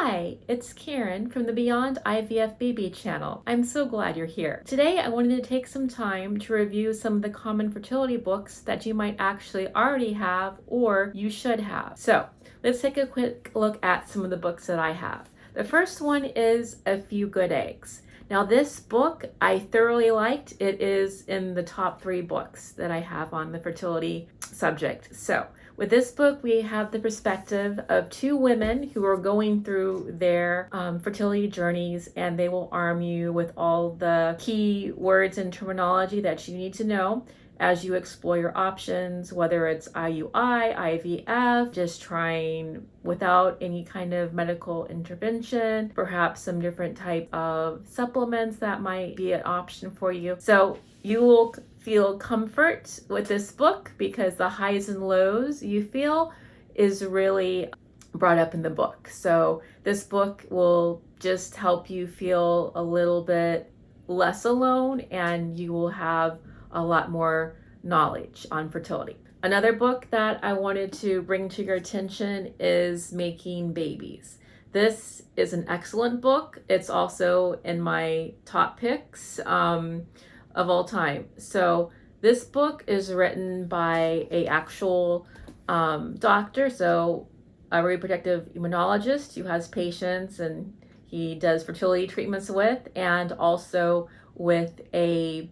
Hi, it's Karen from the Beyond IVF Baby channel. I'm so glad you're here. Today I wanted to take some time to review some of the common fertility books that you might actually already have or you should have. So let's take a quick look at some of the books that I have. The first one is A Few Good Eggs. Now this book I thoroughly liked. It is in the top 3 books that I have on the fertility subject. So with this book, we have the perspective of 2 women who are going through their fertility journeys, and they will arm you with all the key words and terminology that you need to know as you explore your options, whether it's IUI, IVF, just trying without any kind of medical intervention, perhaps some different type of supplements that might be an option for you. So you will feel comfort with this book because the highs and lows you feel is really brought up in the book. So this book will just help you feel a little bit less alone, and you will have a lot more knowledge on fertility. Another book that I wanted to bring to your attention is Making Babies. This is an excellent book. It's also in my top picks of all time. So this book is written by a actual doctor, so a reproductive immunologist who has patients and he does fertility treatments with, and also with a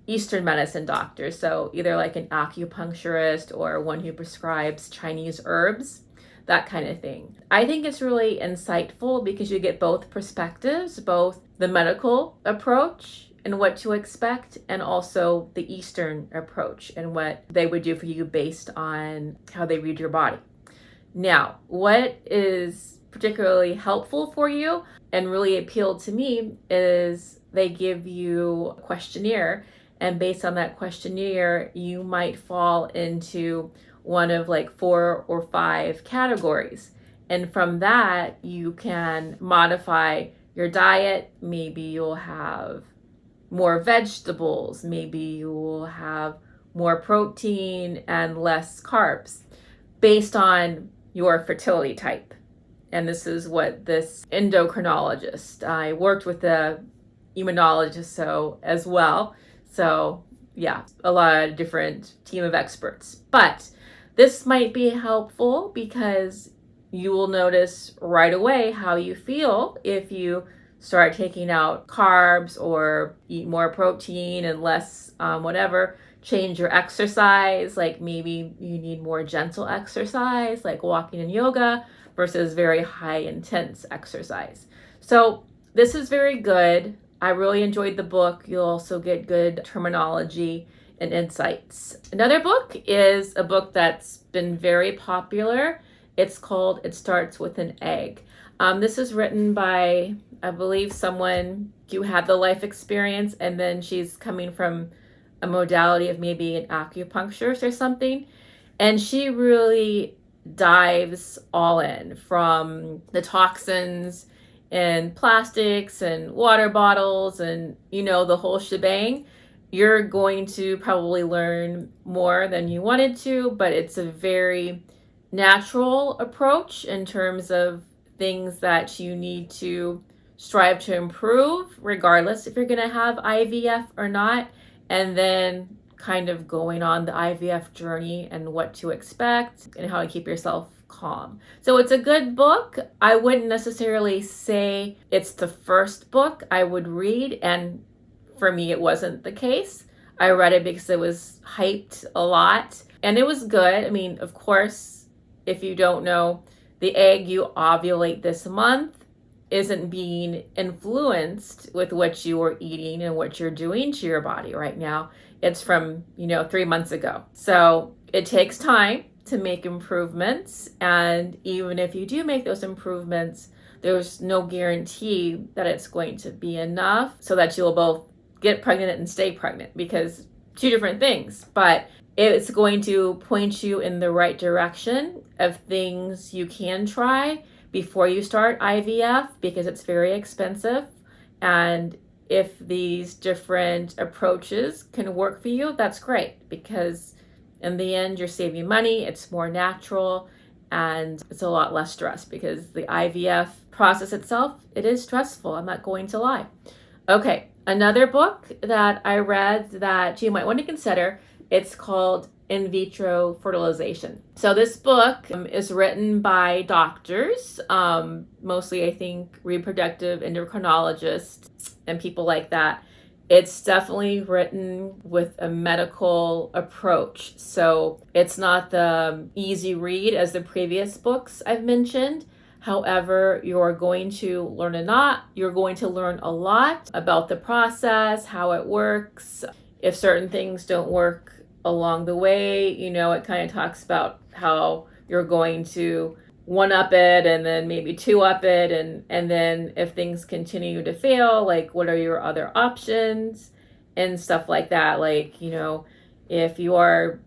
Eastern medicine doctor, so either like an acupuncturist or one who prescribes Chinese herbs, that kind of thing. I think it's really insightful because you get both perspectives, both the medical approach and what to expect, and also the Eastern approach and what they would do for you based on how they read your body. Now, what is particularly helpful for you and really appealed to me is they give you a questionnaire, and based on that questionnaire, you might fall into one of like 4 or 5 categories. And from that, you can modify your diet. Maybe you'll have more vegetables, maybe you will have more protein and less carbs based on your fertility type. And this is what this endocrinologist, I worked with the immunologist as well. So yeah, a lot of different team of experts. But this might be helpful because you will notice right away how you feel if you start taking out carbs or eat more protein and less whatever. Change your exercise, like maybe you need more gentle exercise like walking and yoga versus very high intense exercise. So this is very good. I really enjoyed the book. You'll also get good terminology and insights. Another book is a book that's been very popular. It's called It Starts with an Egg. This is written by, I believe, someone who had the life experience, and then she's coming from a modality of maybe an acupuncturist or something. And she really dives all in, from the toxins and plastics and water bottles and, the whole shebang. You're going to probably learn more than you wanted to, but it's a very natural approach in terms of things that you need to strive to improve, regardless if you're going to have IVF or not, and then kind of going on the IVF journey and what to expect and how to keep yourself calm. So it's a good book. I wouldn't necessarily say it's the first book I would read, and for me it wasn't the case. I read it because it was hyped a lot, and it was good. I mean, of course, if you don't know, the egg you ovulate this month isn't being influenced with what you are eating and what you're doing to your body right now. It's from, 3 months ago. So it takes time to make improvements. And even if you do make those improvements, there's no guarantee that it's going to be enough so that you'll both get pregnant and stay pregnant, because 2 different things. But it's going to point you in the right direction of things you can try before you start IVF, because it's very expensive. And if these different approaches can work for you, that's great, because in the end, you're saving money, it's more natural, and it's a lot less stress, because the IVF process itself, it is stressful. I'm not going to lie. Okay, another book that I read that you might want to consider, it's called In Vitro Fertilization. So this book is written by doctors, mostly I think reproductive endocrinologists and people like that. It's definitely written with a medical approach. So it's not the easy read as the previous books I've mentioned. However, you're going to learn you're going to learn a lot about the process, how it works. If certain things don't work along the way, it kind of talks about how you're going to one up it and then maybe two up it, and then if things continue to fail, like what are your other options and stuff like that. Like, if you are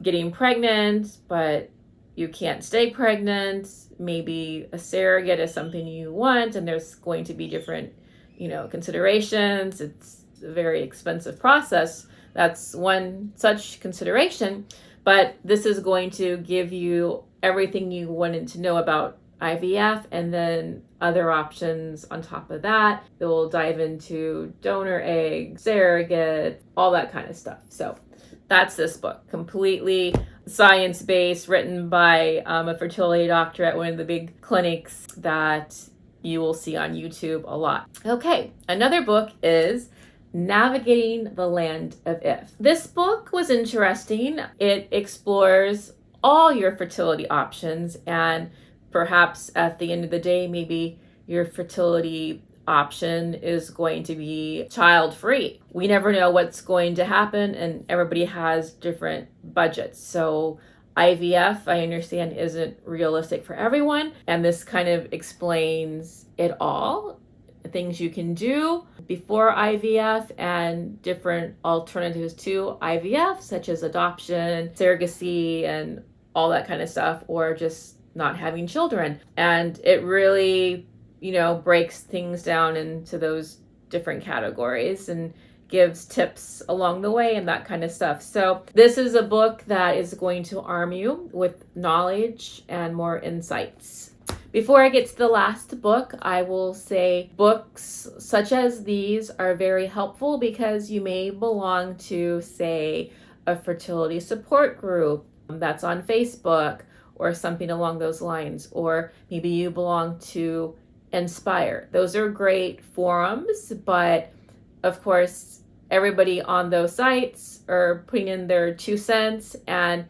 getting pregnant but you can't stay pregnant, maybe a surrogate is something you want, and there's going to be different considerations. It's a very expensive process. That's one such consideration, but this is going to give you everything you wanted to know about IVF, and then other options on top of that. It will dive into donor eggs, surrogate, all that kind of stuff. So that's this book, completely science-based, written by a fertility doctor at one of the big clinics that you will see on YouTube a lot. Okay, another book is Navigating the Land of If. This book was interesting. It explores all your fertility options, and perhaps at the end of the day, maybe your fertility option is going to be child-free. We never know what's going to happen, and everybody has different budgets. So IVF, I understand, isn't realistic for everyone, and this kind of explains it all. Things you can do before IVF and different alternatives to IVF, such as adoption, surrogacy, and all that kind of stuff, or just not having children. And it really, breaks things down into those different categories and gives tips along the way and that kind of stuff. So this is a book that is going to arm you with knowledge and more insights. Before I get to the last book, I will say books such as these are very helpful because you may belong to, say, a fertility support group that's on Facebook or something along those lines, or maybe you belong to Inspire. Those are great forums, but of course, everybody on those sites are putting in their 2 cents, and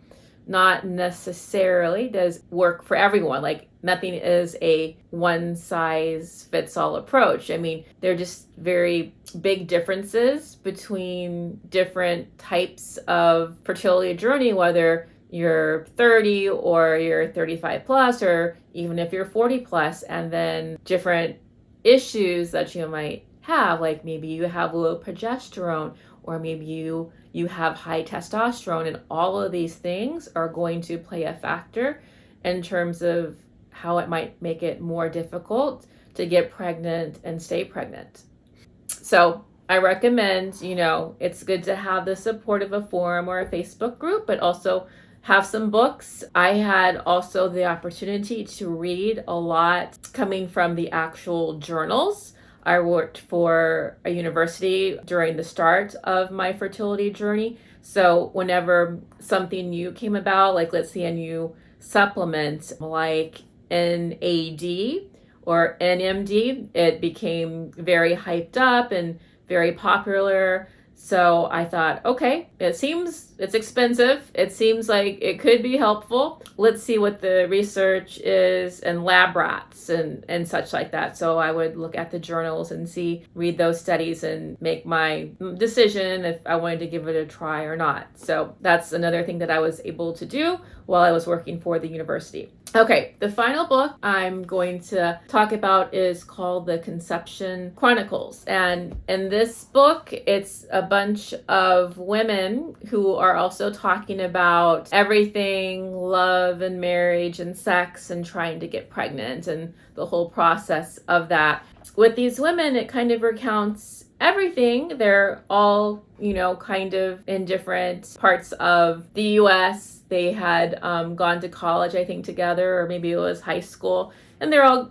not necessarily does work for everyone. Like, nothing is a one-size-fits-all approach. I mean, there are just very big differences between different types of fertility journey, whether you're 30 or you're 35 plus, or even if you're 40 plus, and then different issues that you might have, like maybe you have low progesterone, or maybe you have high testosterone, and all of these things are going to play a factor in terms of how it might make it more difficult to get pregnant and stay pregnant. So I recommend, it's good to have the support of a forum or a Facebook group, but also have some books. I had also the opportunity to read a lot coming from the actual journals. I worked for a university during the start of my fertility journey. So whenever something new came about, like let's say a new supplement like NAD or NMD, it became very hyped up and very popular. So I thought, okay, it's expensive. It seems like it could be helpful. Let's see what the research is, and lab rats and such like that. So I would look at the journals and read those studies and make my decision if I wanted to give it a try or not. So that's another thing that I was able to do while I was working for the university. Okay, the final book I'm going to talk about is called The Conception Chronicles. And in this book, it's a bunch of women who are also talking about everything love and marriage and sex and trying to get pregnant and the whole process of that. With these women, it kind of recounts everything. They're all, kind of in different parts of the US. They had gone to college, I think, together, or maybe it was high school. And they're all,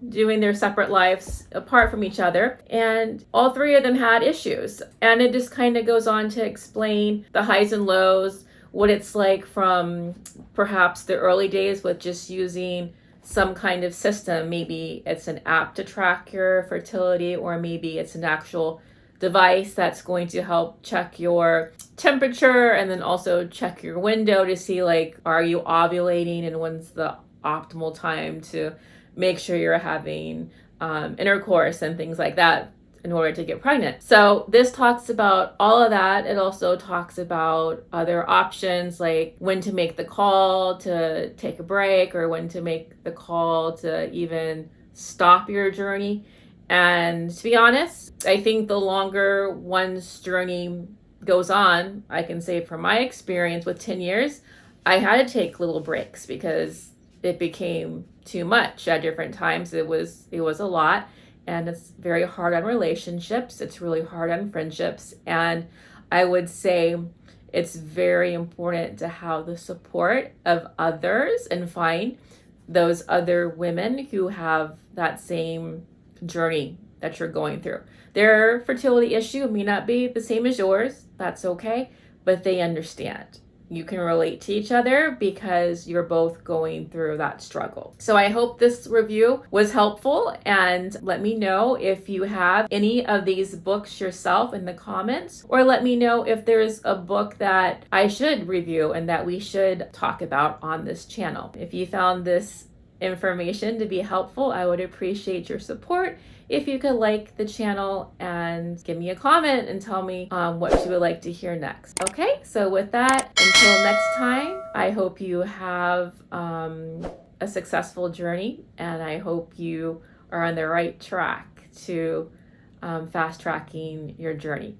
doing their separate lives apart from each other. And all three of them had issues. And it just kind of goes on to explain the highs and lows, what it's like from perhaps the early days with just using some kind of system. Maybe it's an app to track your fertility, or maybe it's an actual device that's going to help check your temperature and then also check your window to see, like, are you ovulating and when's the optimal time to make sure you're having intercourse and things like that in order to get pregnant. So this talks about all of that. It also talks about other options, like when to make the call to take a break, or when to make the call to even stop your journey. And to be honest, I think the longer one's journey goes on, I can say from my experience with 10 years, I had to take little breaks because it became too much at different times. It was a lot, and it's very hard on relationships. It's really hard on friendships. And I would say it's very important to have the support of others and find those other women who have that same journey that you're going through. Their fertility issue may not be the same as yours. That's okay, but they understand. You can relate to each other because you're both going through that struggle. So I hope this review was helpful, and let me know if you have any of these books yourself in the comments, or let me know if there's a book that I should review and that we should talk about on this channel. If you found this information to be helpful, I would appreciate your support. If you could like the channel and give me a comment and tell me what you would like to hear next. Okay, so with that, until next time, I hope you have a successful journey, and I hope you are on the right track to fast tracking your journey.